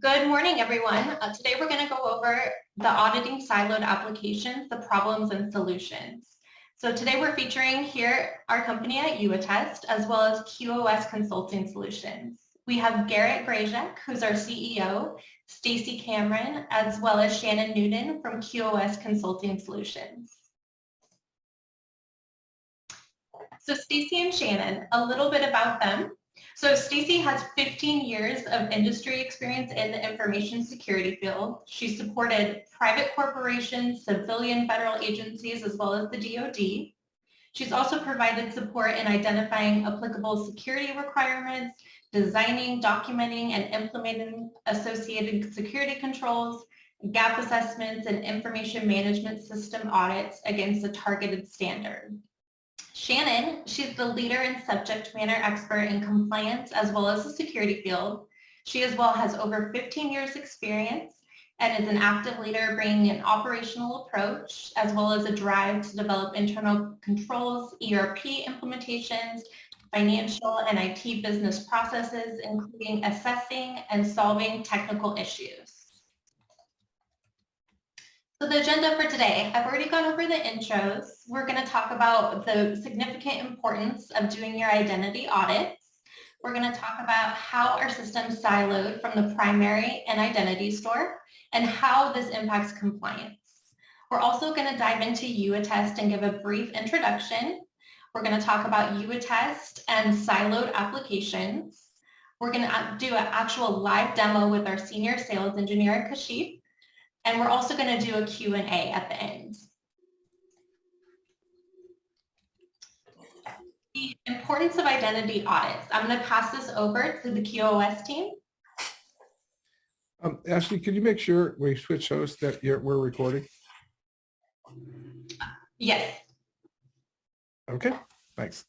Good morning, everyone. Today we're going to go over the auditing siloed applications, the problems and solutions. So today we're featuring here our company at YouAttest, as well as QoS Consulting Solutions. We have Garrett Grajek, who's our CEO, Stacey Cameron, as well as Shannon Noonan from QoS Consulting Solutions. So Stacey and Shannon, a little bit about them. So Stacey has 15 years of industry experience in the information security field. She supported private corporations, civilian federal agencies, as well as the DoD. She's also provided support in identifying applicable security requirements, designing, documenting, and implementing associated security controls, gap assessments, and information management system audits against a targeted standard. Shannon, she's the leader and subject matter expert in compliance as well as the security field. She as well has over 15 years experience and is an active leader bringing an operational approach as well as a drive to develop internal controls, ERP implementations, financial and IT business processes, including assessing and solving technical issues. So the agenda for today, I've already gone over the intros. We're going to talk about the significant importance of doing your identity audits. We're going to talk about how our systems siloed from the primary and identity store and how this impacts compliance. We're also going to dive into YouAttest and give a brief introduction. We're going to talk about YouAttest and siloed applications. We're going to do an actual live demo with our senior sales engineer, Kashif. And we're also going to do a Q&A at the end. The importance of identity audits. I'm going to pass this over to the QoS team. Ashley, could you make sure we switch hosts that we're recording? Yes. Okay, Thanks.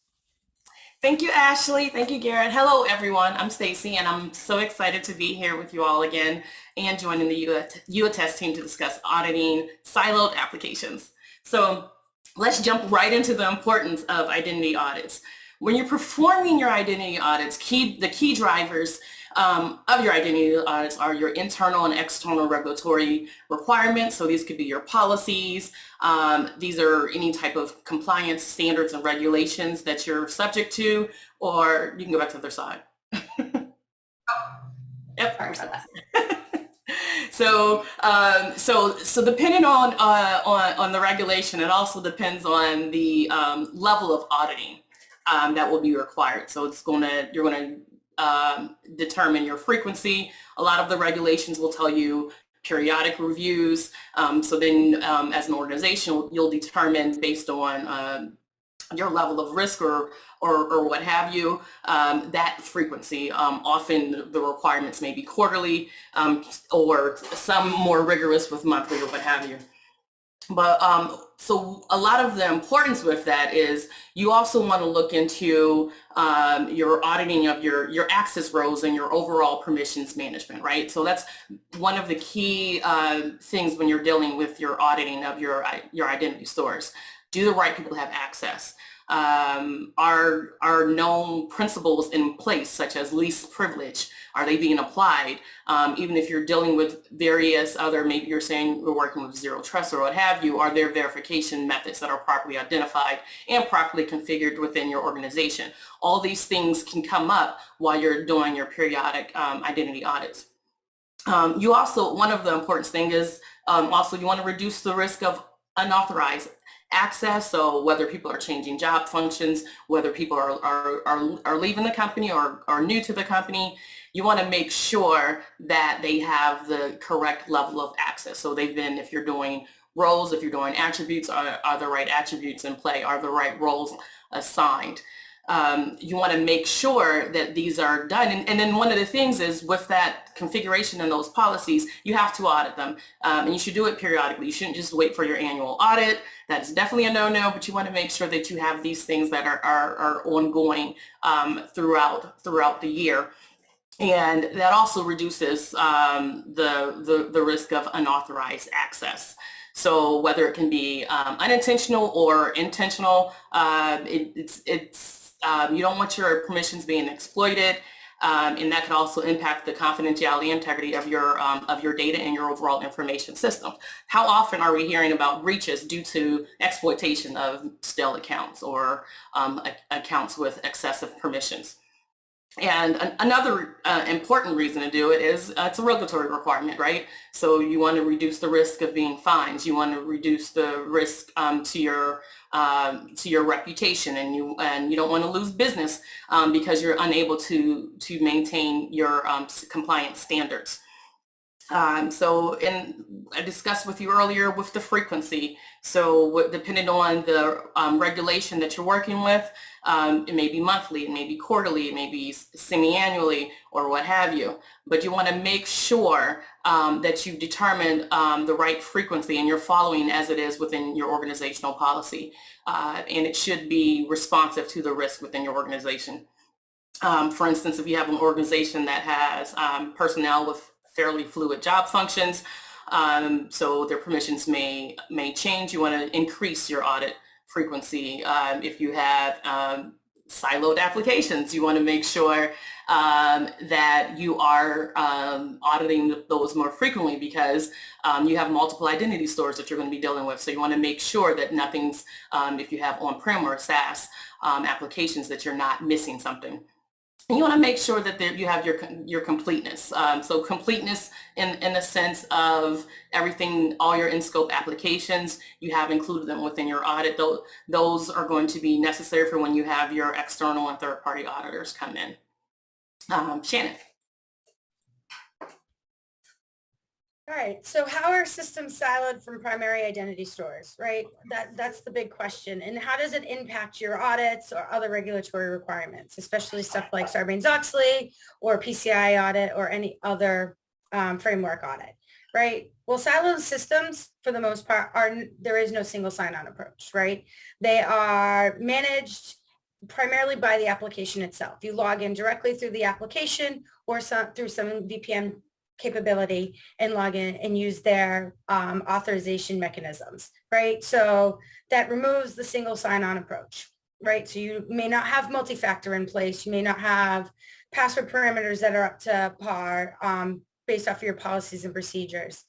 Thank you, Ashley. Thank you, Garrett. Hello, everyone. I'm Stacey, and I'm so excited to be here with you all again and joining the YouAttest team to discuss auditing siloed applications. So let's jump right into the importance of identity audits. When you're performing your identity audits, the key drivers of your identity audits are your internal and external regulatory requirements. So these could be your policies. These are any type of compliance standards and regulations that you're subject to, or you can go back to the other side. Yep. Sorry about that. So depending on the regulation, it also depends on the level of auditing that will be required. So you're going to determine your frequency. A lot of the regulations will tell you periodic reviews. So then as an organization, you'll determine based on your level of risk or what have you, that frequency. Often the requirements may be quarterly or some more rigorous with monthly or what have you. But so a lot of the importance with that is you also want to look into your auditing of your access roles and your overall permissions management, right? So that's one of the key things when you're dealing with your auditing of your identity stores. Do the right people have access? Are known principles in place, such as least privilege? Are they being applied? Even if you're dealing with various other, maybe you're saying we're working with zero trust or what have you, are there verification methods that are properly identified and properly configured within your organization? All these things can come up while you're doing your periodic identity audits. You also, one of the important things is also you want to reduce the risk of unauthorized access. So whether people are changing job functions, whether people are leaving the company or are new to the company, you want to make sure that they have the correct level of access. So they've been, if you're doing roles, if you're doing attributes, are the right attributes in play? Are the right roles assigned? You want to make sure that these are done. And then one of the things is with that configuration and those policies, you have to audit them. And you should do it periodically. You shouldn't just wait for your annual audit. That is definitely a no-no, but you want to make sure that you have these things that are ongoing throughout the year. And that also reduces the risk of unauthorized access. So whether it can be unintentional or intentional, you don't want your permissions being exploited. And that could also impact the confidentiality and integrity of your data and your overall information system. How often are we hearing about breaches due to exploitation of stale accounts or accounts with excessive permissions? And another important reason to do it is it's a regulatory requirement, right? So you want to reduce the risk of being fined. You want to reduce the risk to your reputation, and you don't want to lose business because you're unable to maintain your compliance standards. So I discussed with you earlier with the frequency. So depending on the regulation that you're working with, it may be monthly, it may be quarterly, it may be semi-annually, or what have you. But you want to make sure that you've determined the right frequency and you're following as it is within your organizational policy. And it should be responsive to the risk within your organization. For instance, if you have an organization that has personnel with fairly fluid job functions, so their permissions may change, you want to increase your audit frequency. If you have siloed applications, you want to make sure that you are auditing those more frequently, because you have multiple identity stores that you're going to be dealing with. So you want to make sure that nothing's, if you have on-prem or SaaS applications, that you're not missing something. And you want to make sure that you have your completeness. So completeness in the sense of everything, all your in-scope applications, you have included them within your audit. Those are going to be necessary for when you have your external and third-party auditors come in. Shannon. All right, so how are systems siloed from primary identity stores, right? That's the big question. And how does it impact your audits or other regulatory requirements, especially stuff like Sarbanes-Oxley or PCI audit or any other framework audit, right? Well, siloed systems, for the most part, there is no single sign-on approach, right? They are managed primarily by the application itself. You log in directly through the application or through some VPN capability and log in and use their authorization mechanisms, right? So that removes the single sign-on approach, right? So you may not have multi-factor in place. You may not have password parameters that are up to par based off of your policies and procedures.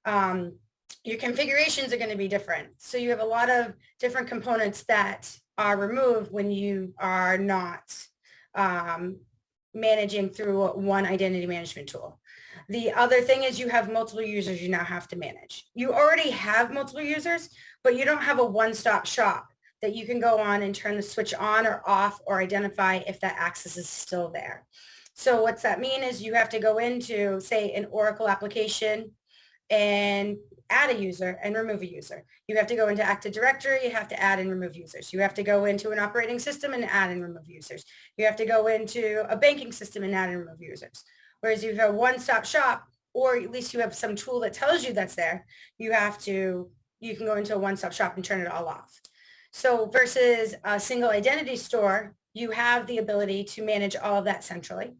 Your configurations are going to be different. So you have a lot of different components that are removed when you are not managing through one identity management tool. The other thing is you have multiple users you now have to manage. You already have multiple users, but you don't have a one-stop shop that you can go on and turn the switch on or off or identify if that access is still there. So what's that mean is you have to go into, say, an Oracle application and add a user and remove a user. You have to go into Active Directory, you have to add and remove users. You have to go into an operating system and add and remove users. You have to go into a banking system and add and remove users. Whereas if you have a one-stop shop, or at least you have some tool that tells you that's there, you can go into a one-stop shop and turn it all off. So versus a single identity store, you have the ability to manage all of that centrally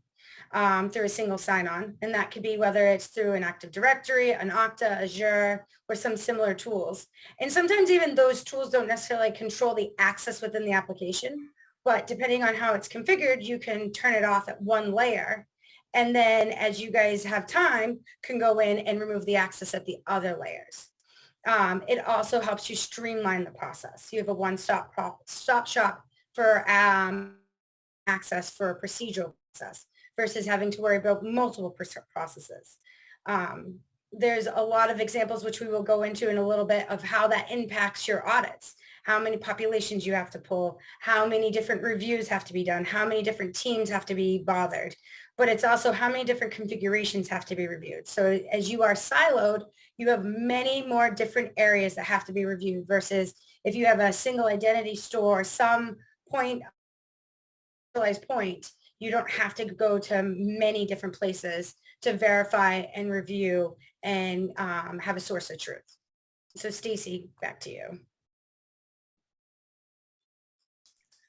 through a single sign-on. And that could be whether it's through an Active Directory, an Okta, Azure, or some similar tools. And sometimes even those tools don't necessarily control the access within the application, but depending on how it's configured, you can turn it off at one layer. And then as you guys have time, can go in and remove the access at the other layers. It also helps you streamline the process. You have a one-stop shop for access for a procedural process versus having to worry about multiple processes. There's a lot of examples which we will go into in a little bit of how that impacts your audits, how many populations you have to pull, how many different reviews have to be done, how many different teams have to be bothered. But it's also how many different configurations have to be reviewed. So as you are siloed, you have many more different areas that have to be reviewed versus if you have a single identity store, some point, you don't have to go to many different places to verify and review and have a source of truth. So Stacey, back to you.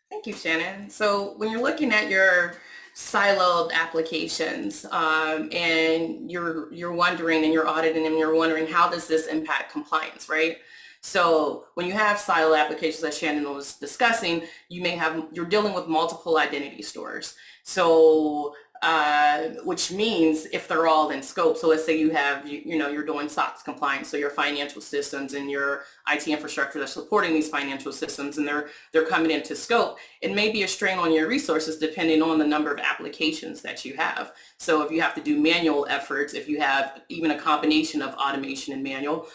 Thank you, Shannon. So when you're looking at your siloed applications and you're wondering and you're auditing and you're wondering how does this impact compliance, right? So when you have siloed applications, as Shannon was discussing, you're dealing with multiple identity stores. So which means if they're all in scope, so let's say you have, you're doing SOX compliance, so your financial systems and your IT infrastructure that's supporting these financial systems, and they're coming into scope, it may be a strain on your resources depending on the number of applications that you have. So if you have to do manual efforts, if you have even a combination of automation and manual,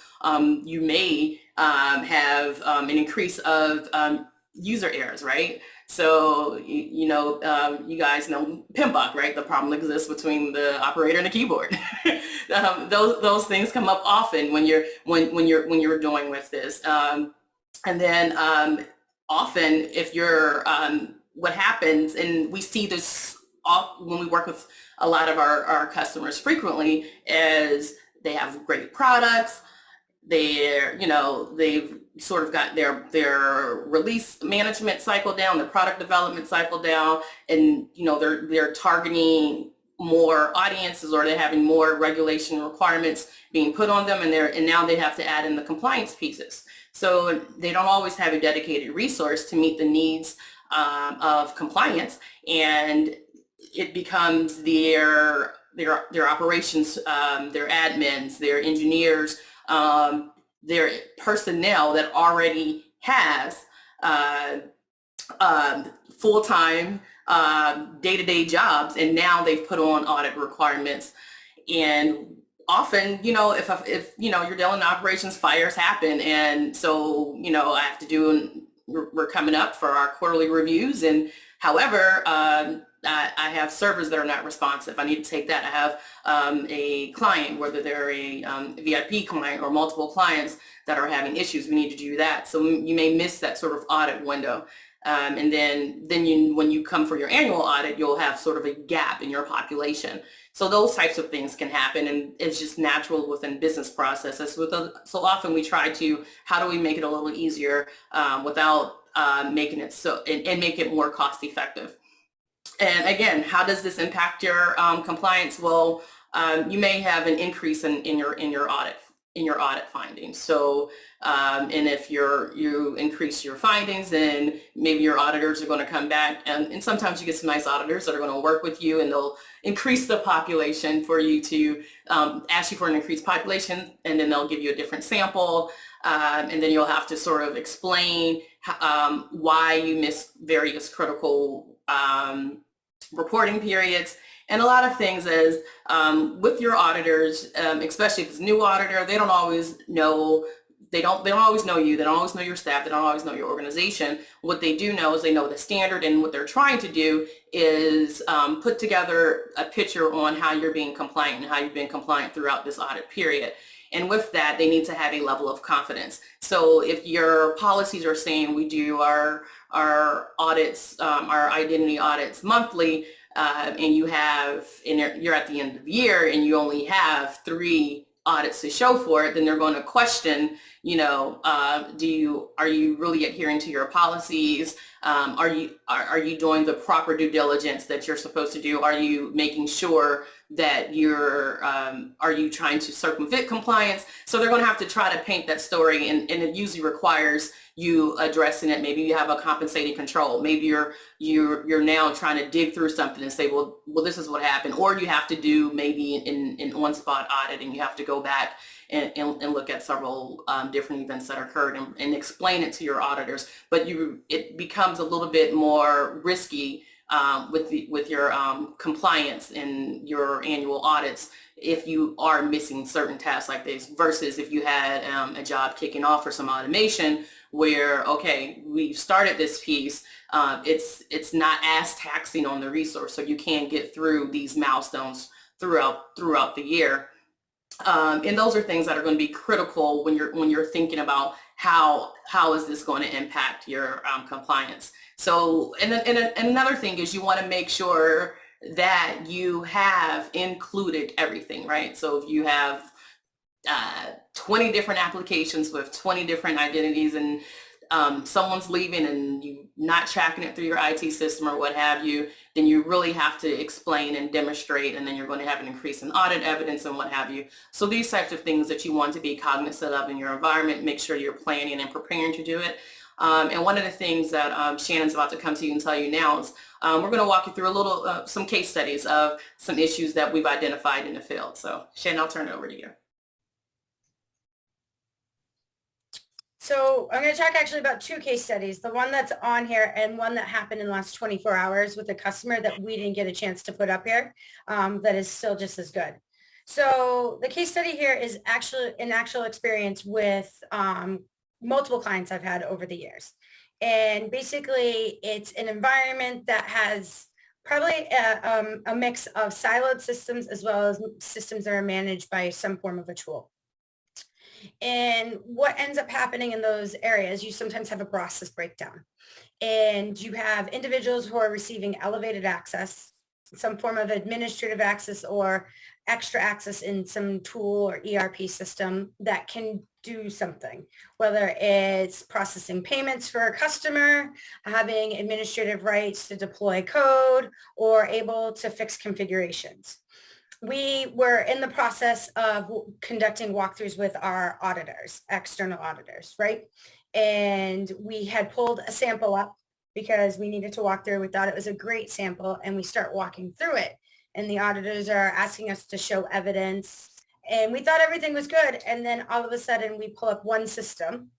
you may have an increase of user errors, right? So, you guys know PMBOK, right? The problem exists between the operator and the keyboard. Those things come up often when you're doing with this. And then often if you're, what happens, and we see this when we work with a lot of our customers frequently, is they have great products. They've sort of got their release management cycle down, their product development cycle down, and they're targeting more audiences, or they're having more regulation requirements being put on them, and now they have to add in the compliance pieces. So they don't always have a dedicated resource to meet the needs of compliance, and it becomes their operations, their admins, their engineers, their personnel that already has full-time day-to-day jobs, and now they've put on audit requirements. And often, if you're dealing in operations, fires happen, and so I have to do, we're coming up for our quarterly reviews, and however, I have servers that are not responsive. I need to take that. I have a client, whether they're a VIP client or multiple clients that are having issues. We need to do that. So you may miss that sort of audit window. And then when you come for your annual audit, you'll have sort of a gap in your population. So those types of things can happen, and it's just natural within business processes. So often we try to, how do we make it a little easier without making it so, and make it more cost effective. And again, how does this impact your compliance? Well, you may have an increase in your audit findings. So, and if you increase your findings, then maybe your auditors are going to come back, and sometimes you get some nice auditors that are going to work with you, and they'll increase the population for you to ask you for an increased population, and then they'll give you a different sample, and then you'll have to sort of explain why you missed various critical reporting periods. And a lot of things is with your auditors, especially if it's a new auditor, they don't always know, they don't always know you, they don't always know your staff, they don't always know your organization. What they do know is they know the standard, and what they're trying to do is put together a picture on how you're being compliant and how you've been compliant throughout this audit period. And with that, they need to have a level of confidence. So if your policies are saying we do our audits, our identity audits monthly, and you're at the end of the year and you only have 3 audits to show for it, then they're going to question, are you really adhering to your policies? Are you doing the proper due diligence that you're supposed to do? Are you making sure that are you trying to circumvent compliance? So they're going to have to try to paint that story, and it usually requires you addressing it. Maybe you have a compensating control. Maybe you're now trying to dig through something and say, well, this is what happened. Or you have to do maybe an on-spot audit, and you have to go back and look at several different events that occurred and explain it to your auditors. But it becomes a little bit more risky with your compliance in your annual audits if you are missing certain tasks like this, versus if you had a job kicking off for some automation where, okay, we've started this piece, it's not as taxing on the resource, so you can get through these milestones throughout the year. And those are things that are going to be critical when you're thinking about how is this going to impact your compliance. So, and another thing is you want to make sure that you have included everything, right? So if you have 20 different applications with 20 different identities, and someone's leaving and you're not tracking it through your IT system or what have you, then you really have to explain and demonstrate, and then you're going to have an increase in audit evidence and what have you. So these types of things that you want to be cognizant of in your environment, make sure you're planning and preparing to do it. And one of the things that Shannon's about to come to you and tell you now is we're going to walk you through a little, some case studies of some issues that we've identified in the field. So Shannon, I'll turn it over to you. So I'm going to talk actually about two case studies, the one that's on here and one that happened in the last 24 hours with a customer that we didn't get a chance to put up here that is still just as good. So the case study here is actually an actual experience with multiple clients I've had over the years. And basically it's an environment that has probably a mix of siloed systems as well as systems that are managed by some form of a tool. And what ends up happening in those areas, you sometimes have a process breakdown and you have individuals who are receiving elevated access, some form of administrative access or extra access in some tool or ERP system that can do something, whether it's processing payments for a customer, having administrative rights to deploy code, or able to fix configurations. We were in the process of conducting walkthroughs with our auditors, external auditors, right? And we had pulled a sample up because we needed to walk through. We thought it was a great sample and we start walking through it. And the auditors are asking us to show evidence and we thought everything was good. And then all of a sudden we pull up one system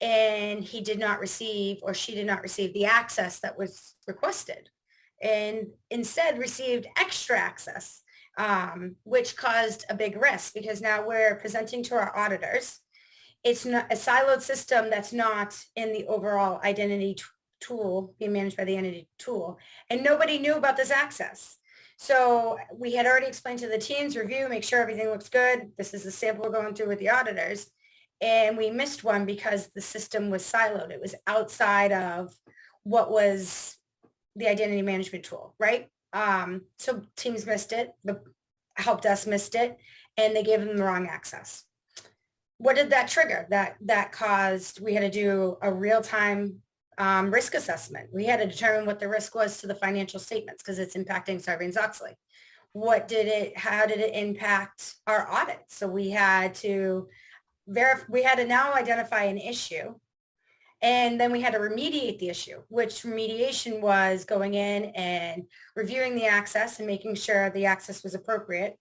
and he did not receive or she did not receive the access that was requested and instead received extra access. Which caused a big risk because now we're presenting to our auditors. It's not a siloed system that's not in the overall identity tool being managed by the entity tool. And nobody knew about this access. So we had already explained to the teams, review, make sure everything looks good. This is the sample we're going through with the auditors. And we missed one because the system was siloed. It was outside of what was the identity management tool, right? So teams missed it, the help desk missed it, and they gave them the wrong access. What did that trigger? That caused, we had to do a real-time risk assessment. We had to determine what the risk was to the financial statements because it's impacting Sarbanes-Oxley. How did it impact our audit? So we had to now identify an issue. And then we had to remediate the issue, which remediation was going in and reviewing the access and making sure the access was appropriate.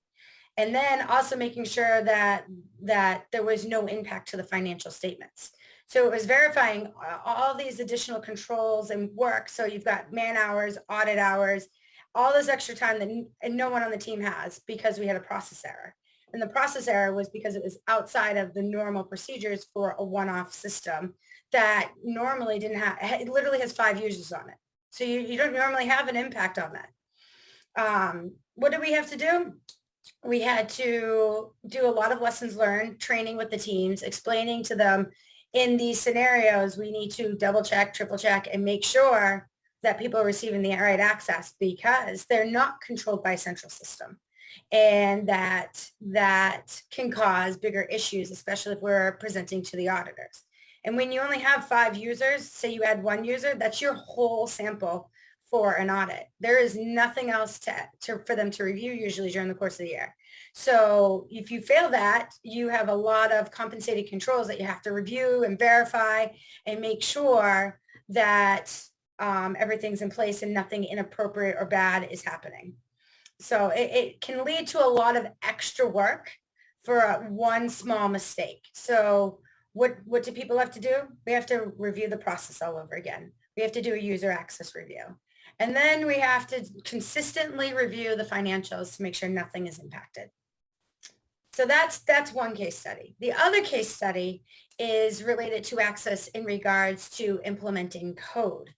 And then also making sure that there was no impact to the financial statements. So it was verifying all these additional controls and work. So you've got man hours, audit hours, all this extra time that no one on the team has because we had a process error. And the process error was because it was outside of the normal procedures for a one-off system that normally didn't have, it literally has 5 users on it. So you don't normally have an impact on that. What did we have to do? We had to do a lot of lessons learned, training with the teams, explaining to them in these scenarios, we need to double check, triple check, and make sure that people are receiving the right access because they're not controlled by a central system. And that can cause bigger issues, especially if we're presenting to the auditors. And when you only have 5 users, say you add 1 user, that's your whole sample for an audit. There is nothing else for them to review usually during the course of the year. So if you fail that, you have a lot of compensated controls that you have to review and verify and make sure that everything's in place and nothing inappropriate or bad is happening. So it can lead to a lot of extra work for one small mistake. So what do people have to do? We have to review the process all over again. We have to do a user access review. And then we have to consistently review the financials to make sure nothing is impacted. So that's one case study. The other case study is related to access in regards to implementing code.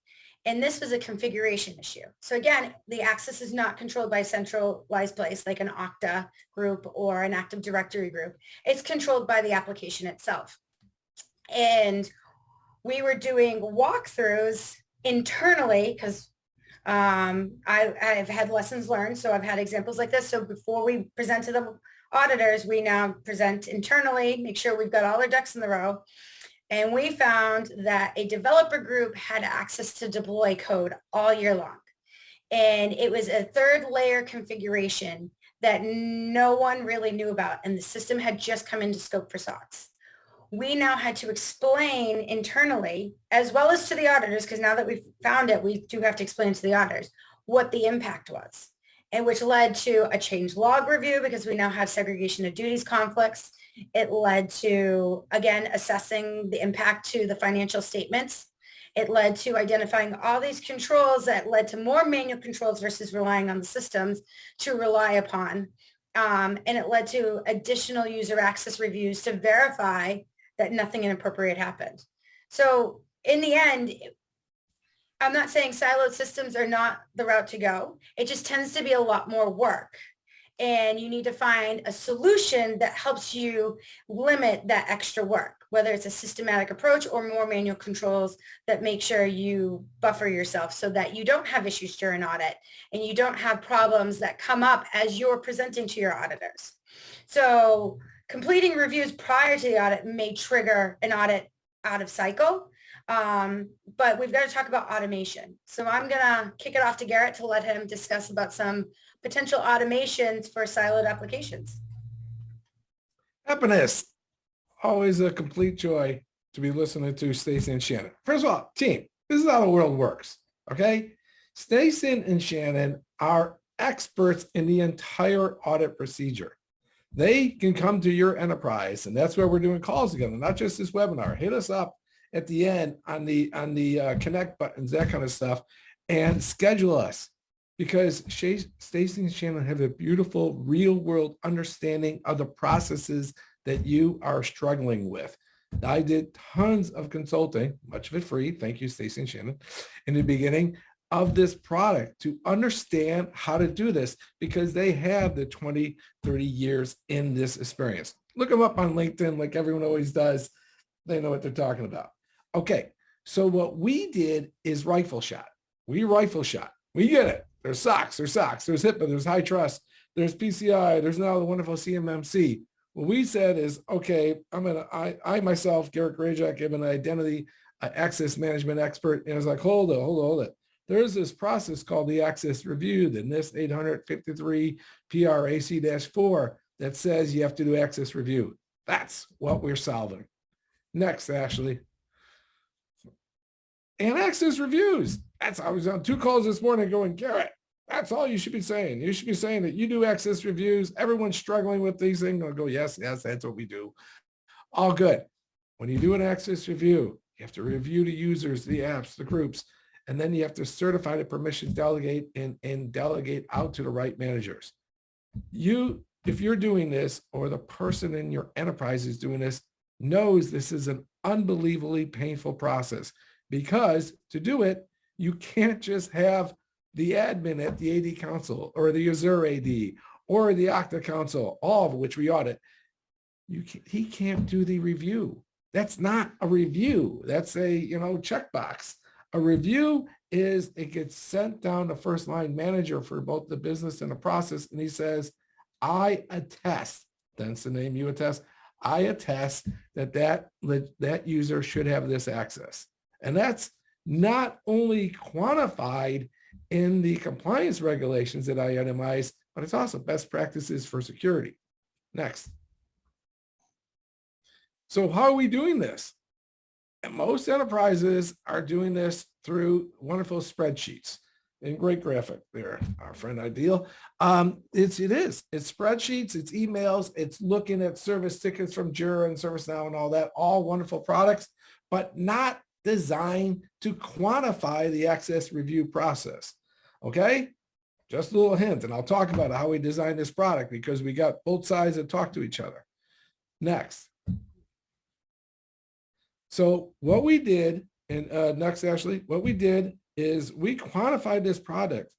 And this was a configuration issue. So again, the access is not controlled by a centralized place like an Okta group or an Active Directory group. It's controlled by the application itself. And we were doing walkthroughs internally because I've had lessons learned. So I've had examples like this. So before we present to the auditors, we now present internally, make sure we've got all our ducks in the row. And we found that a developer group had access to deploy code all year long. And it was a 3rd layer configuration that no one really knew about. And the system had just come into scope for SOX. we now had to explain internally, as well as to the auditors, because now that we've found it, we do have to explain to the auditors what the impact was, and which led to a change log review because we now have segregation of duties conflicts. It led to, again, assessing the impact to the financial statements. It led to identifying all these controls that led to more manual controls versus relying on the systems to rely upon. And it led to additional user access reviews to verify that nothing inappropriate happened. So in the end, I'm not saying siloed systems are not the route to go. It just tends to be a lot more work. And you need to find a solution that helps you limit that extra work, whether it's a systematic approach or more manual controls that make sure you buffer yourself so that you don't have issues during audit and you don't have problems that come up as you're presenting to your auditors. So completing reviews prior to the audit may trigger an audit out of cycle. But we've got to talk about automation. So I'm going to kick it off to Garrett to let him discuss about some potential automations for siloed applications. Happiness. Always a complete joy to be listening to Stacey and Shannon. First of all, team, this is how the world works, okay? Stacey and Shannon are experts in the entire audit procedure. They can come to your enterprise, and that's where we're doing calls together, not just this webinar. Hit us up at the end on the connect buttons, that kind of stuff, and schedule us, because Stacey and Shannon have a beautiful real world understanding of the processes that you are struggling with. I did tons of consulting, much of it free, thank you Stacey and Shannon, in the beginning of this product to understand how to do this, because they have the 20, 30 years in this experience. Look them up on LinkedIn like everyone always does. They know what they're talking about. Okay, so what we did is rifle shot. We rifle shot. We get it. There's SOX, there's HIPAA, there's high trust, there's PCI, there's now the wonderful CMMC. What we said is, okay, I myself, Garrett Grajak, am an identity access management expert. And I was like, hold it. There's this process called the access review, the NIST 853 PRAC-4 that says you have to do access review. That's what we're solving. Next, Ashley. And access reviews. I was on 2 calls this morning going, Garrett, that's all you should be saying. You should be saying that you do access reviews. Everyone's struggling with these things. I'll go, yes, that's what we do. All good. When you do an access review, you have to review the users, the apps, the groups, and then you have to certify the permission, delegate, and delegate out to the right managers. If you're doing this, or the person in your enterprise is doing this, knows this is an unbelievably painful process, because to do it, you can't just have the admin at the AD Council or the Azar AD or the Okta Council, all of which we audit. He can't do the review. That's not a review. That's a checkbox. A review is it gets sent down to first line manager for both the business and the process, and he says, I attest. That's the name YouAttest. I attest that user should have this access. And that's not only quantified in the compliance regulations that I itemize, but it's also best practices for security. Next. So how are we doing this? And most enterprises are doing this through wonderful spreadsheets. And great graphic there, our friend Ideal. It's spreadsheets, it's emails, it's looking at service tickets from Jira and ServiceNow and all that, all wonderful products, but not designed to quantify the access review process. Okay, just a little hint, and I'll talk about how we designed this product, because we got both sides that talk to each other. Next. So what we did, and next, Ashley, what we did is we quantified this product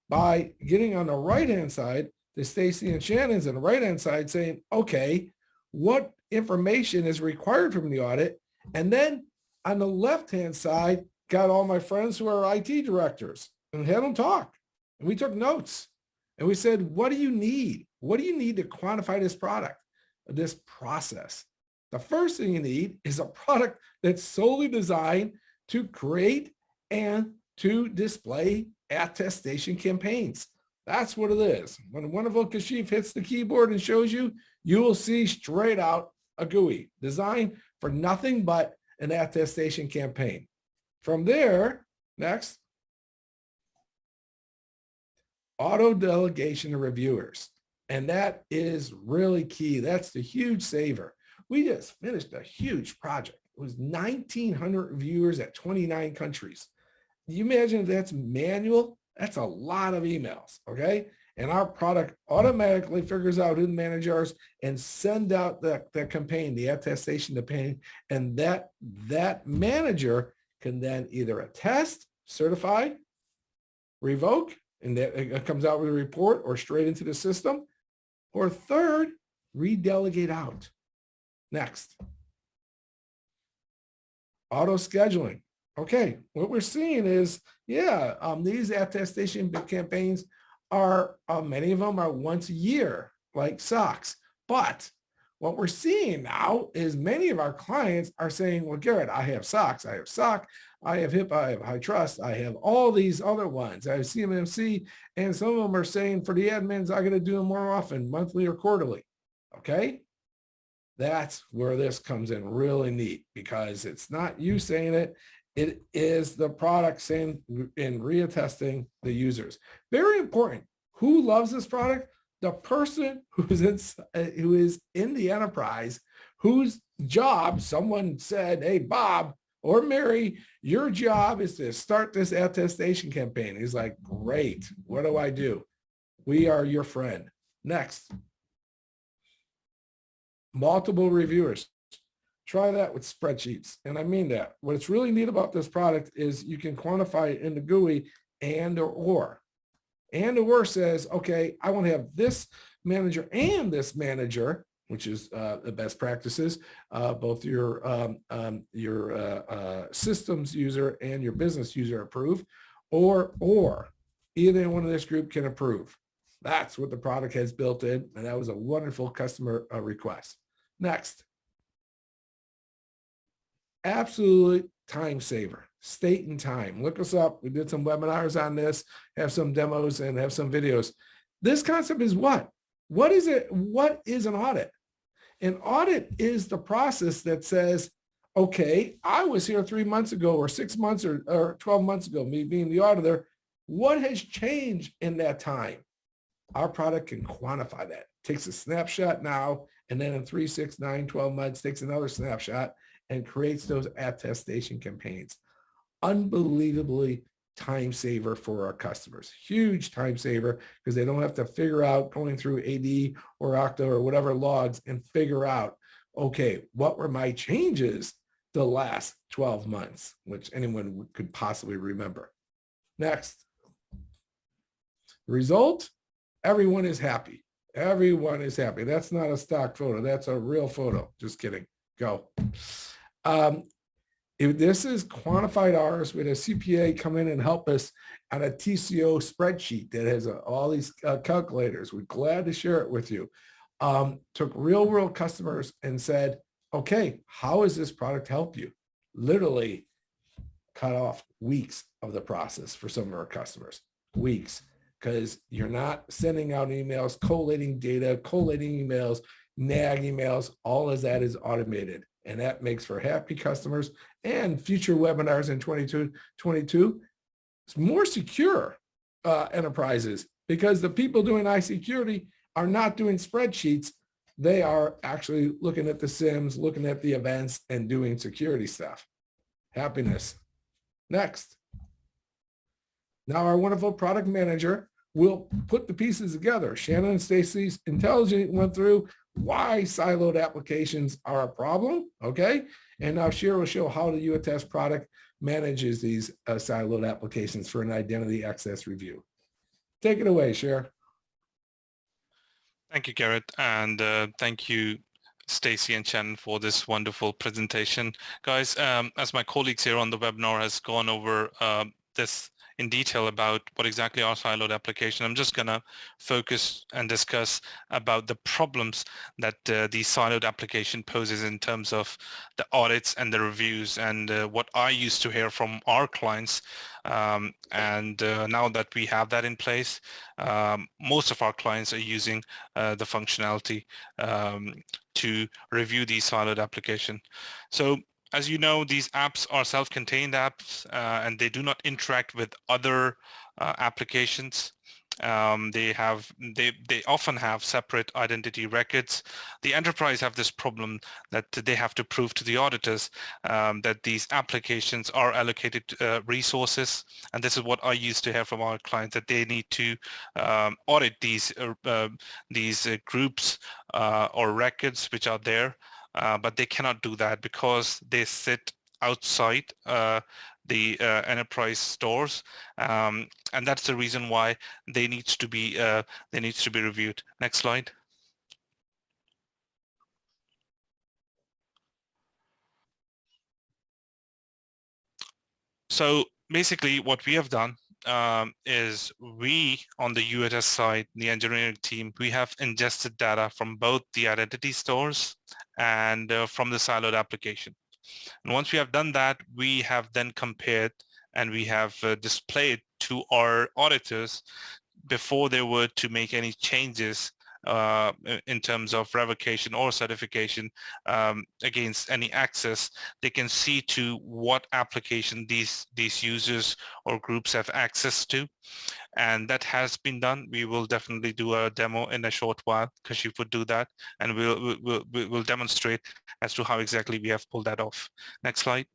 by getting on the right-hand side, the Stacey and Shannon's on the right-hand side saying, okay, what information is required from the audit? And then on the left-hand side, got all my friends who are IT directors and had them talk. And we took notes and we said, what do you need? What do you need to quantify this product, this process? The first thing you need is a product that's solely designed to create and to display attestation campaigns. That's what it is. When a wonderful Kashif hits the keyboard and shows you, you will see straight out a GUI designed for nothing but an attestation campaign. From there, next, auto delegation to reviewers. And that is really key. That's the huge saver. We just finished a huge project. It was 1,900 reviewers at 29 countries. You imagine if that's manual? That's a lot of emails, okay? And our product automatically figures out who the managers and send out the campaign, the attestation campaign, and that manager can then either attest, certify, revoke, and that it comes out with a report or straight into the system, or third, redelegate out. Next, auto scheduling. Okay, what we're seeing is, these attestation campaigns are, many of them are once a year, like SOX. But what we're seeing now is many of our clients are saying, well, Garrett, I have SOX, I have SOC, I have HIPAA, I have high trust, I have all these other ones. I have CMMC, and some of them are saying for the admins, I got to do them more often, monthly or quarterly. Okay. That's where this comes in really neat, because it's not you saying it. It is the product saying and reattesting the users. Very important. Who loves this product? The person who is in the enterprise, whose job someone said, hey, Bob or Mary, your job is to start this attestation campaign. He's like, great. What do I do? We are your friend. Next. Multiple reviewers. Try that with spreadsheets. And I mean that. What's really neat about this product is you can quantify it in the GUI and or. And or says, okay, I want to have this manager and this manager, which is the best practices, both your systems user and your business user approve, or either one of this group can approve. That's what the product has built in, and that was a wonderful customer request. Next. Absolute time saver, state and time. Look us up. We did some webinars on this, have some demos and have some videos. This concept is what? What is it? What is an audit? An audit is the process that says, okay, I was here 3 months ago or 6 months or 12 months ago, me being the auditor. What has changed in that time? Our product can quantify that. Takes a snapshot now, and then in 3, 6, 9, 12 months, takes another snapshot and creates those attestation campaigns. Unbelievably time saver for our customers. Huge time saver, because they don't have to figure out going through AD or Okta or whatever logs and figure out, okay, what were my changes the last 12 months, which anyone could possibly remember. Next. Result, everyone is happy. Everyone is happy. That's not a stock photo. That's a real photo. Just kidding. Go. If this is quantified hours, with a CPA come in and help us on a TCO spreadsheet that has all these calculators. We're glad to share it with you. Took real world customers and said, okay, how does this product help you? Literally cut off weeks of the process for some of our customers. Weeks, because you're not sending out emails, collating data, collating emails, nag emails. All of that is automated. And that makes for happy customers and future webinars in 2022. It's more secure enterprises, because the people doing IT security are not doing spreadsheets. They are actually looking at the SIMs, looking at the events, and doing security stuff. Happiness. Next. Now our wonderful product manager will put the pieces together. Shannon and Stacey's intelligent went through why siloed applications are a problem, okay? And now Cher will show how the YouAttest product manages these siloed applications for an identity access review. Take it away, Cher. Thank you, Garrett, and thank you, Stacey and Shannon, for this wonderful presentation. Guys, as my colleagues here on the webinar has gone over this in detail about what exactly are siloed application, I'm just gonna focus and discuss about the problems that the siloed application poses in terms of the audits and the reviews, and what I used to hear from our clients. Now that we have that in place, most of our clients are using the functionality to review these siloed application. So as you know, these apps are self-contained apps and they do not interact with other applications. They often have separate identity records. The enterprise have this problem that they have to prove to the auditors that these applications are allocated resources, and this is what I used to hear from our clients, that they need to audit these groups or records which are there, but they cannot do that because they sit outside the enterprise stores, and that's the reason why they needs to be reviewed. Next slide. So basically, what we have done is we, on the YouAttest side, the engineering team, we have ingested data from both the identity stores and from the siloed application. And once we have done that, we have then compared and we have displayed to our auditors before they were to make any changes in terms of revocation or certification against any access. They can see to what application these users or groups have access to, and that has been done. We will definitely do a demo in a short while, because you would do that, and we'll demonstrate as to how exactly we have pulled that off. Next slide.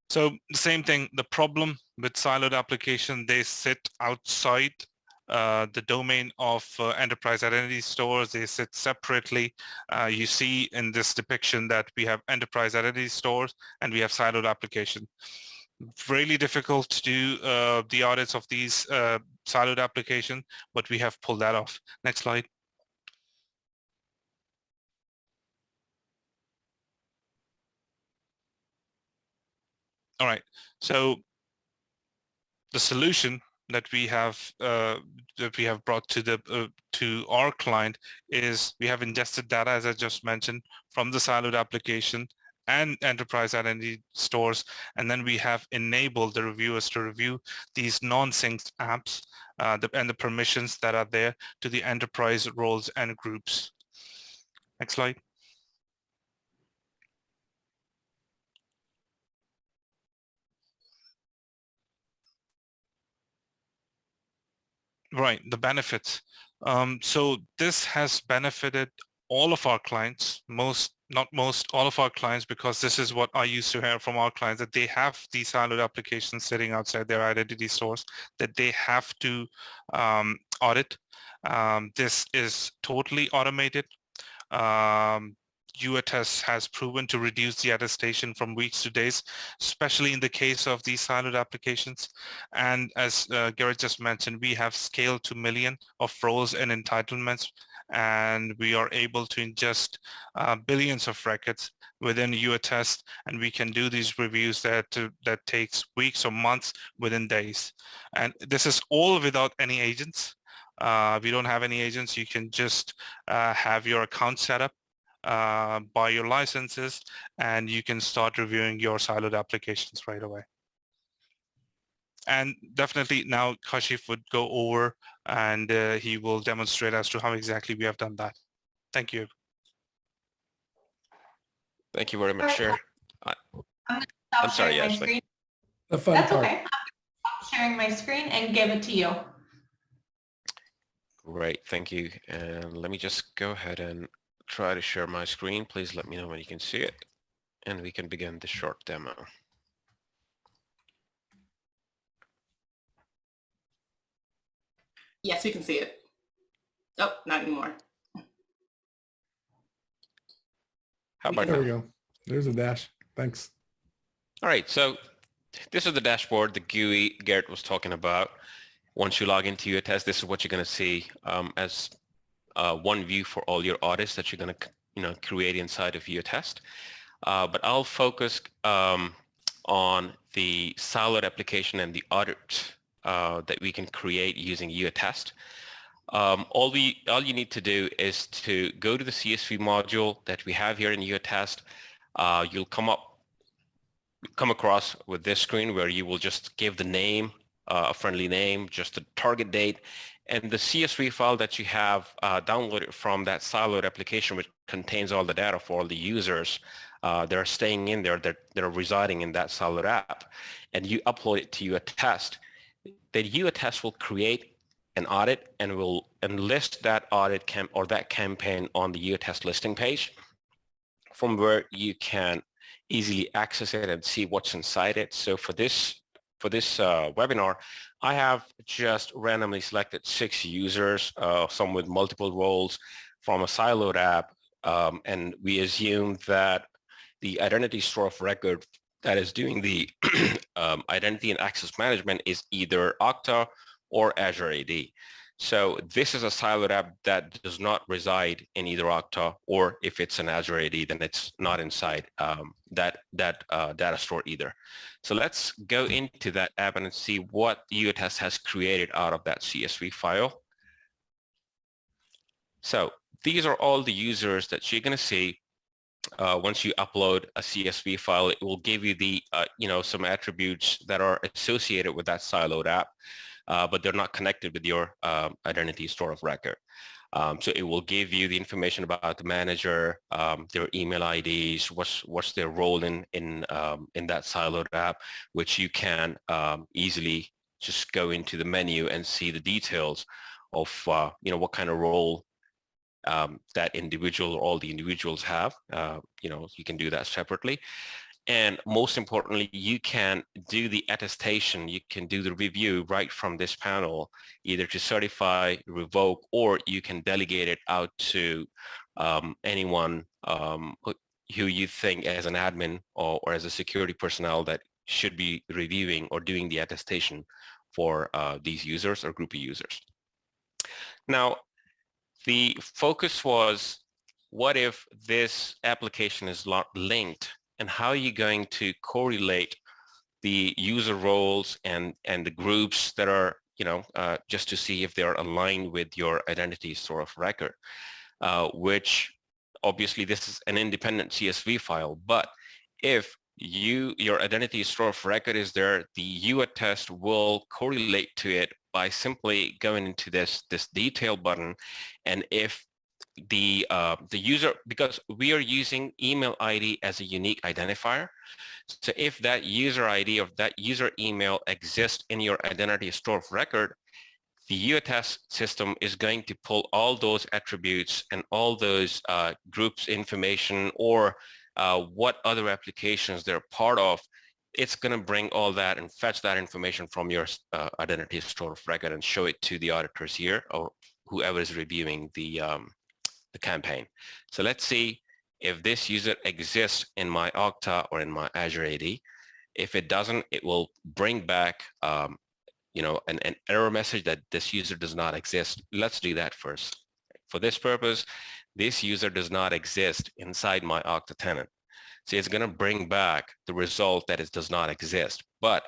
So the same thing, the problem with siloed application, they sit outside the domain of enterprise identity stores. They sit separately. You see in this depiction that we have enterprise identity stores and we have siloed application. Really difficult to do the audits of these siloed application, but we have pulled that off. Next slide. All right, so the solution that we have brought to our client is we have ingested data, as I just mentioned, from the siloed application and enterprise identity stores, and then we have enabled the reviewers to review these non-synced apps and the permissions that are there to the enterprise roles and groups. Next slide. Right, the benefits. So this has benefited all of our clients, all of our clients, because this is what I used to hear from our clients, that they have these siloed applications sitting outside their identity stores that they have to audit. This is totally automated. YouAttest has proven to reduce the attestation from weeks to days, especially in the case of these siloed applications. And as Garrett just mentioned, we have scaled to million of roles and entitlements, and we are able to ingest billions of records within YouAttest, and we can do these reviews that takes weeks or months within days. And this is all without any agents. We don't have any agents. You can just have your account set up, buy your licenses, and you can start reviewing your siloed applications right away. And definitely now Kashif would go over and he will demonstrate as to how exactly we have done that. Thank you. Thank you very much, Chair. I'm sorry, my Ashley. screen. The fun That's part. okay. I'm sharing my screen and give it to you. Great, thank you. And let me just go ahead and try to share my screen. Please let me know when you can see it, and we can begin the short demo. Yes, we can see it. Oh, not anymore. How about There now? we go. There's a dash. Thanks. All right, so this is the dashboard, the GUI Garrett was talking about. Once you log into YouAttest, this is what you're going to see as one view for all your audits that you're going to create inside of YouAttest. But I'll focus on the siloed application and the audit that we can create using YouAttest. All you need to do is to go to the CSV module that we have here in YouAttest. You'll come across with this screen where you will just give the name, a friendly name, just the target date, And the CSV file that you have downloaded from that siloed application, which contains all the data for all the users that are staying in there, that are residing in that siloed app, and you upload it to YouAttest, then YouAttest will create an audit and will list that audit or that campaign on the YouAttest listing page, from where you can easily access it and see what's inside it. So for this webinar, I have just randomly selected 6 users, some with multiple roles from a siloed app, and we assume that the identity store of record that is doing the identity and access management is either Okta or Azure AD. So this is a siloed app that does not reside in either Okta, or if it's an Azure AD, then it's not inside that data store either. So let's go into that app and see what YouAttest has created out of that CSV file. So these are all the users that you're going to see. Once you upload a CSV file, it will give you the some attributes that are associated with that siloed app, but they're not connected with your identity store of record. So it will give you the information about the manager, their email IDs, what's their role in that siloed app, which you can easily just go into the menu and see the details of what kind of role that individual or all the individuals have. You can do that separately. And most importantly, you can do the attestation, you can do the review right from this panel, either to certify, revoke, or you can delegate it out to anyone who you think as an admin or as a security personnel that should be reviewing or doing the attestation for these users or group of users. Now, the focus was, what if this application is linked, and how are you going to correlate the user roles and the groups that are, just to see if they are aligned with your identity store of record, which obviously this is an independent CSV file, but if your identity store of record is there, the YouAttest will correlate to it by simply going into this detail button. And if the user, because we are using email ID as a unique identifier, so if that user ID of that user email exists in your identity store of record, the YouAttest system is going to pull all those attributes and all those groups information, or what other applications they're part of. It's going to bring all that and fetch that information from your identity store of record and show it to the auditors here, or whoever is reviewing the campaign. So let's see if this user exists in my Okta or in my Azure AD. If it doesn't, it will bring back an error message that this user does not exist. Let's do that first. For this purpose, this user does not exist inside my Okta tenant. So it's going to bring back the result that it does not exist. But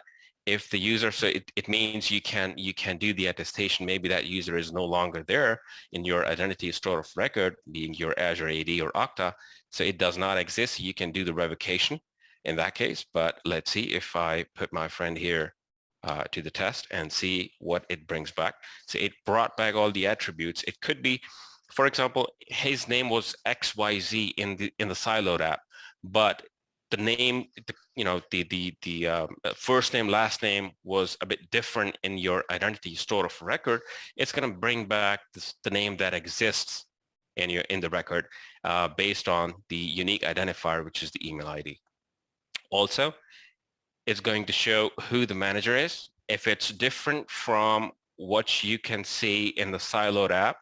if the user, so it means you can do the attestation. Maybe that user is no longer there in your identity store of record, being your Azure AD or Okta. So it does not exist. You can do the revocation in that case. But let's see if I put my friend here to the test and see what it brings back. So it brought back all the attributes. It could be, for example, his name was XYZ in the siloed app, but the name, the first name, last name was a bit different in your identity store of record. It's going to bring back the name that exists in the record based on the unique identifier, which is the email ID. Also, it's going to show who the manager is. If it's different from what you can see in the siloed app,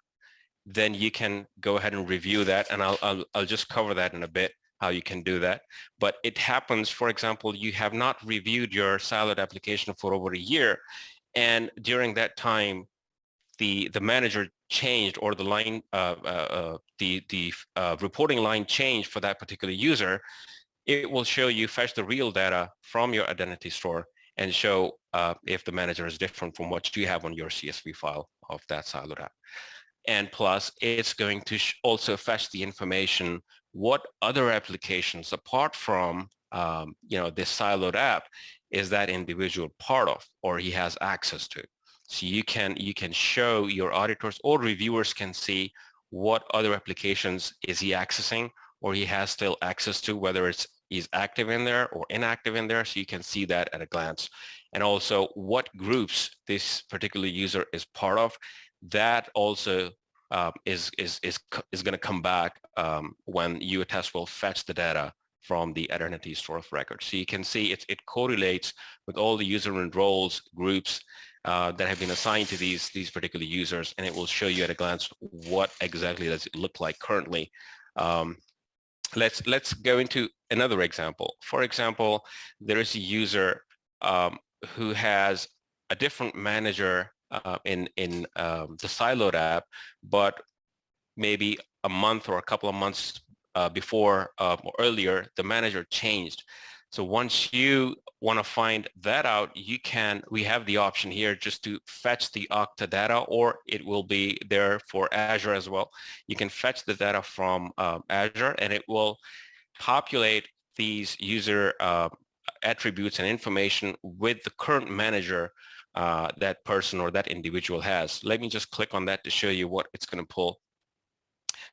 then you can go ahead and review that, and I'll just cover that in a bit, how you can do that. But it happens, for example, you have not reviewed your siloed application for over a year, and during that time, the manager changed, or the line, the reporting line changed for that particular user. It will show you, fetch the real data from your identity store and show if the manager is different from what you have on your CSV file of that siloed app. And plus, it's going to also fetch the information, what other applications apart from this siloed app is that individual part of, or he has access to. So you can show your auditors or reviewers can see what other applications is he accessing or he has still access to, whether he's active in there or inactive in there. So you can see that at a glance. And also what groups this particular user is part of. That also is going to come back when YouAttest will fetch the data from the identity store of record. So you can see it correlates with all the user and roles groups that have been assigned to these particular users, and it will show you at a glance what exactly does it look like currently. Let's go into another example. For example, there is a user who has a different manager in the siloed app, but maybe a month or a couple of months before or earlier, the manager changed. So once you want to find that out, we have the option here just to fetch the Okta data, or it will be there for Azure as well. You can fetch the data from Azure, and it will populate these user attributes and information with the current manager that person or that individual has. Let me just click on that to show you what it's going to pull.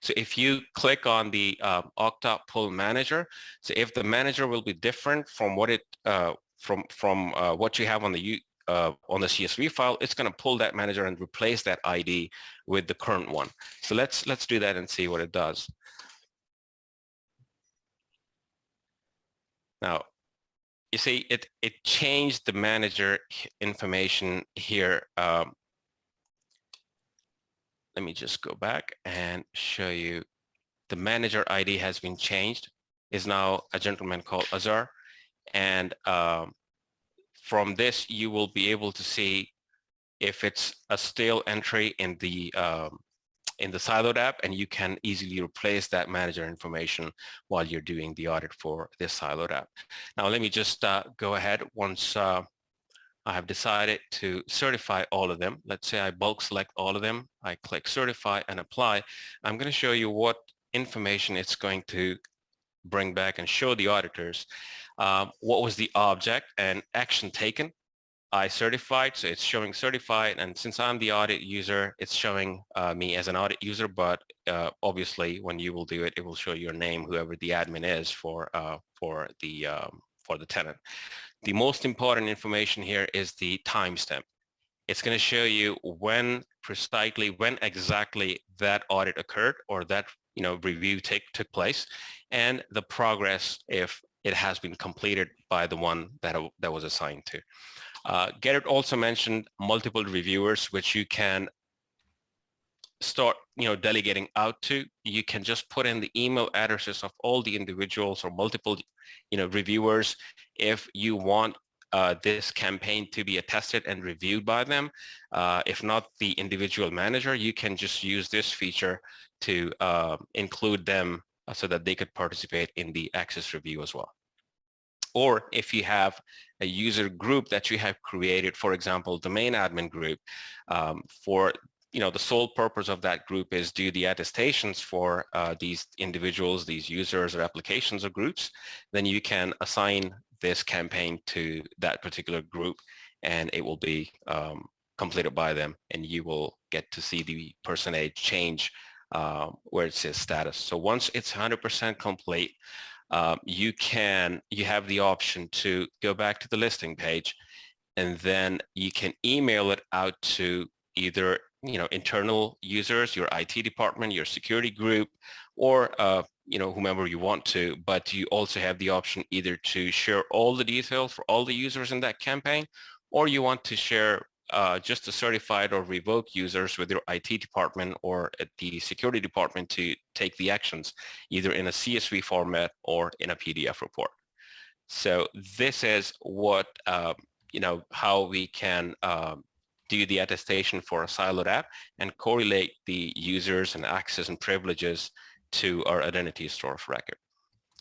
So if you click on the Octopull Manager, so if the manager will be different from what what you have on the CSV file, it's going to pull that manager and replace that ID with the current one. So let's do that and see what it does. Now, you see it changed the manager information here. Let me just go back and show you. The manager ID has been changed, is now a gentleman called Azar. And from this, you will be able to see if it's a stale entry in the siloed app, and you can easily replace that manager information while you're doing the audit for this siloed app. Now, let me just go ahead once I have decided to certify all of them. Let's say I bulk select all of them. I click certify and apply. I'm going to show you what information it's going to bring back and show the auditors. What was the object and action taken? I certified, so it's showing certified. And since I'm the audit user, it's showing me as an audit user, but obviously when you will do it, it will show your name, whoever the admin is for the tenant. The most important information here is the timestamp. It's going to show you when exactly that audit occurred or that review took place, and the progress if it has been completed by the one that was assigned to. Garrett also mentioned multiple reviewers, which you can start delegating out to. You can just put in the email addresses of all the individuals or multiple reviewers if you want this campaign to be attested and reviewed by them. If not the individual manager, you can just use this feature to include them so that they could participate in the access review as well. Or if you have a user group that you have created, for example, domain admin group, for the sole purpose of that group is do the attestations for these individuals, these users or applications or groups, then you can assign this campaign to that particular group, and it will be completed by them, and you will get to see the percentage change where it says status. So once it's 100% complete, you have the option to go back to the listing page, and then you can email it out to either internal users, your IT department, your security group, or whomever you want to. But you also have the option either to share all the details for all the users in that campaign, or you want to share just the certified or revoked users with your IT department or at the security department to take the actions, either in a CSV format or in a PDF report. So this is what how we can do the attestation for a siloed app and correlate the users and access and privileges to our identity store of record.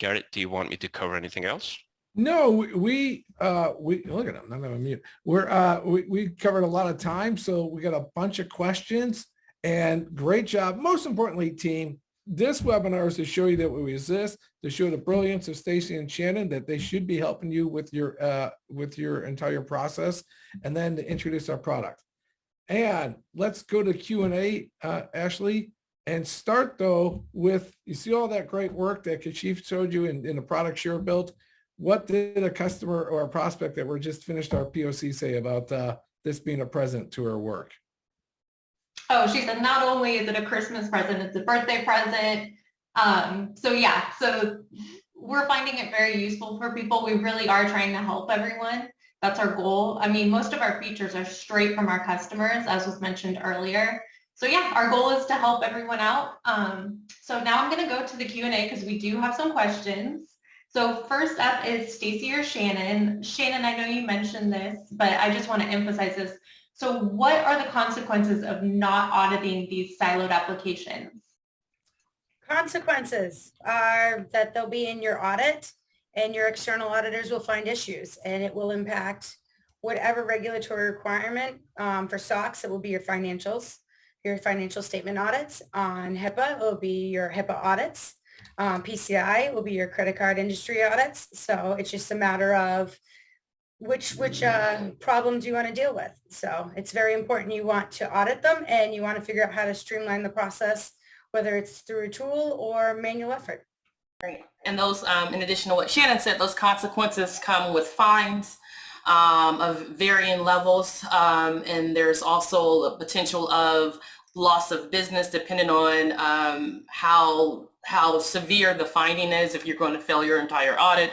Garrett, do you want me to cover anything else? No, we look at them. I'm on mute. We covered a lot of time, so we got a bunch of questions, and great job. Most importantly, team, this webinar is to show you that we exist, to show the brilliance of Stacey and Shannon, that they should be helping you with your entire process, and then to introduce our product. And let's go to Q&A, Ashley, and start though with, you see all that great work that Kashif showed you in the products you're built. What did a customer or a prospect that we're just finished our POC say about this being a present to her work? Oh, she said not only is it a Christmas present, it's a birthday present. So we're finding it very useful for people. We really are trying to help everyone. That's our goal. I mean, most of our features are straight from our customers, as was mentioned earlier. So yeah, our goal is to help everyone out. So now I'm going to go to the Q&A because we do have some questions. So first up is Stacey or Shannon. Shannon, I know you mentioned this, but I just want to emphasize this. So what are the consequences of not auditing these siloed applications? Consequences are that they'll be in your audit and your external auditors will find issues, and it will impact whatever regulatory requirement for SOX. It will be your financials, your financial statement audits. On HIPAA, it will be your HIPAA audits. PCI will be your credit card industry audits. So it's just a matter of which problem do you want to deal with. So it's very important you want to audit them and you want to figure out how to streamline the process, whether it's through a tool or manual effort. Right. And those, in addition to what Shannon said, those consequences come with fines of varying levels. And there's also the potential of loss of business depending on how severe the finding is. If you're going to fail your entire audit,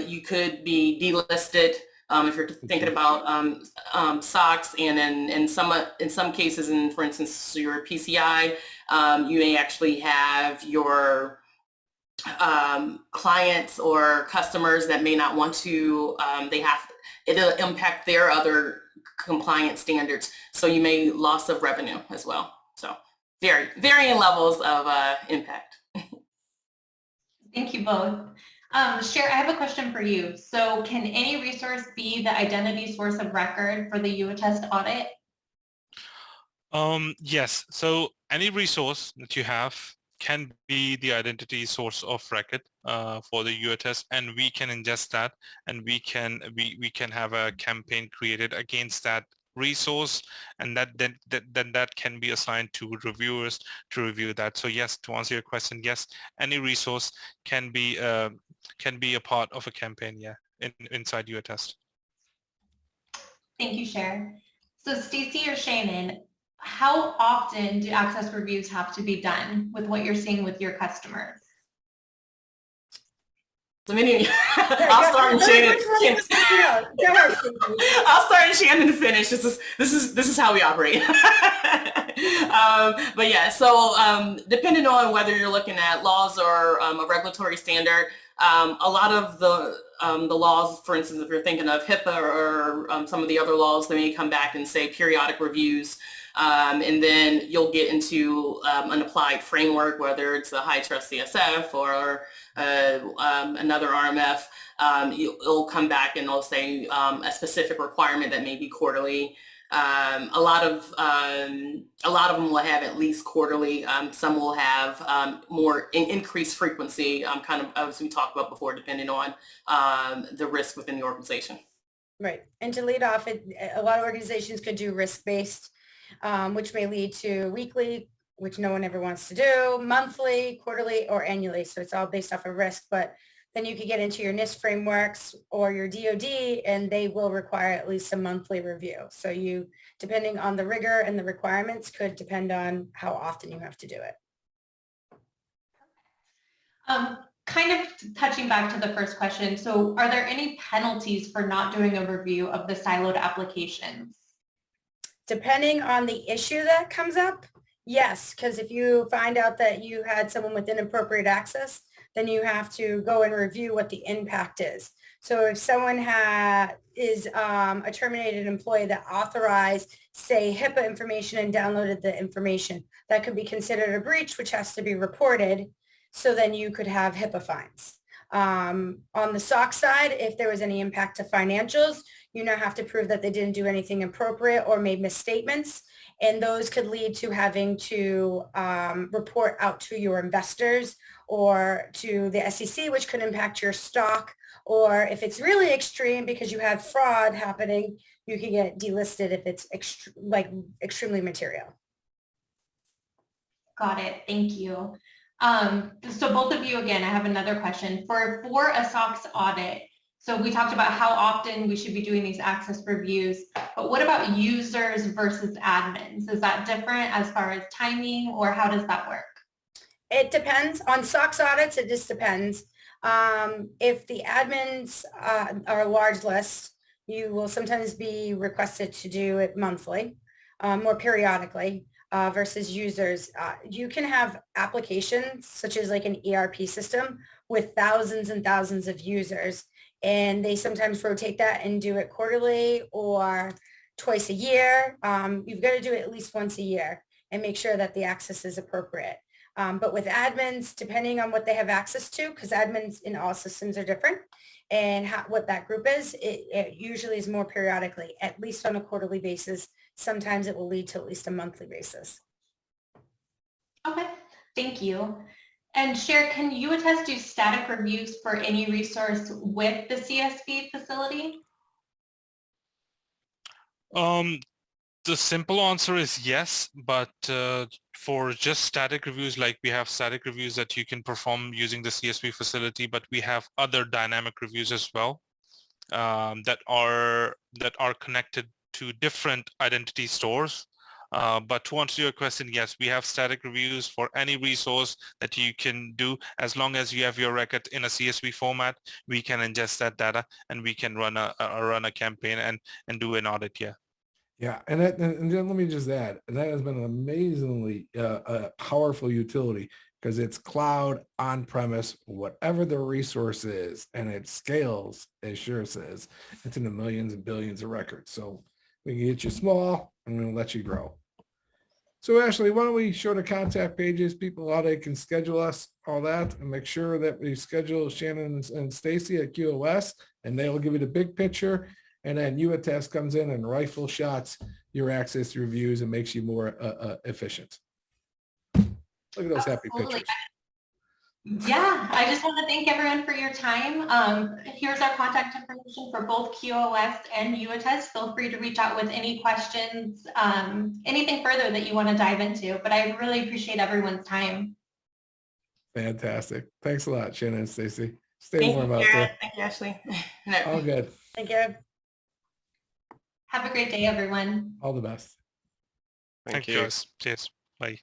you could be delisted if you're thinking about SOX, and in some cases, and for instance, your PCI, you may actually have your clients or customers that may not want to, it'll impact their other compliance standards. So you may loss of revenue as well. So varying levels of impact. Thank you both. Cher, I have a question for you. So can any resource be the identity source of record for the YouAttest audit? Yes. So any resource that you have can be the identity source of record for the YouAttest, and we can ingest that, and we can have a campaign created against that resource, and that can be assigned to reviewers to review that. So yes, to answer your question, yes, any resource can be a part of a campaign, yeah, inside YouAttest. Thank you, Cher. So Stacey or Shannon, how often do access reviews have to be done with what you're seeing with your customers? I'll start and Shannon to finish. This is how we operate. But yeah, so depending on whether you're looking at laws or a regulatory standard, a lot of the laws, for instance, if you're thinking of HIPAA or some of the other laws, they may come back and say periodic reviews. And then you'll get into an applied framework, whether it's a high trust CSF or another RMF. It'll come back and they'll say a specific requirement that may be quarterly. A lot of them will have at least quarterly. Some will have more increased frequency, kind of as we talked about before, depending on the risk within the organization. Right. And to lead off, a lot of organizations could do risk-based, which may lead to weekly, which no one ever wants to do, monthly, quarterly, or annually. So it's all based off of risk. But then you could get into your NIST frameworks or your DoD, and they will require at least a monthly review. So you, depending on the rigor and the requirements, could depend on how often you have to do it. Kind of touching back to the first question. So are there any penalties for not doing a review of the siloed applications? Depending on the issue that comes up, yes, because if you find out that you had someone with inappropriate access, then you have to go and review what the impact is. So if someone is a terminated employee that authorized, say, HIPAA information and downloaded the information, that could be considered a breach, which has to be reported. So then you could have HIPAA fines. On the SOX side, if there was any impact to financials, you now have to prove that they didn't do anything appropriate or made misstatements. And those could lead to having to report out to your investors or to the SEC, which could impact your stock. Or if it's really extreme because you have fraud happening, you can get delisted if it's extremely material. Got it. Thank you. So both of you, again, I have another question. For a SOX audit, so we talked about how often we should be doing these access reviews, but what about users versus admins? Is that different as far as timing, or how does that work? It depends. On SOX audits, it just depends. If the admins are a large list, you will sometimes be requested to do it monthly, more periodically. Versus users. You can have applications such as like an ERP system with thousands and thousands of users, and they sometimes rotate that and do it quarterly or twice a year. You've got to do it at least once a year and make sure that the access is appropriate. But with admins, depending on what they have access to, because admins in all systems are different, and what that group is, it usually is more periodically, at least on a quarterly basis. Sometimes it will lead to at least a monthly basis. Okay, thank you. And Cher, can YouAttest do static reviews for any resource with the CSV facility? The simple answer is yes, but for just static reviews, like we have static reviews that you can perform using the CSV facility, but we have other dynamic reviews as well that are connected to different identity stores. But to answer your question, yes, we have static reviews for any resource that you can do. As long as you have your record in a CSV format, we can ingest that data and we can run a campaign and do an audit. Yeah. Yeah, and then let me just add, that has been an amazingly powerful utility because it's cloud, on-premise, whatever the resource is, and it scales, as Cher says, into the millions and billions of records. So we can get you small and we'll let you grow. So Ashley, why don't we show the contact pages, people, how they can schedule us, all that, and make sure that we schedule Shannon and Stacey at QoS, and they will give you the big picture. And then YouAttest comes in and rifle shots your access reviews and makes you more efficient. Look at those happy Absolutely. pictures. Yeah, I just want to thank everyone for your time. Here's our contact information for both QoS and YouAttest. Feel free to reach out with any questions, anything further that you want to dive into, but I really appreciate everyone's time. Fantastic. Thanks a lot, Shannon and Stacey. Stay warm out there. Thank you, Ashley. All good. Thank you. Have a great day, everyone. All the best. Thank you you. guys. Cheers. Bye.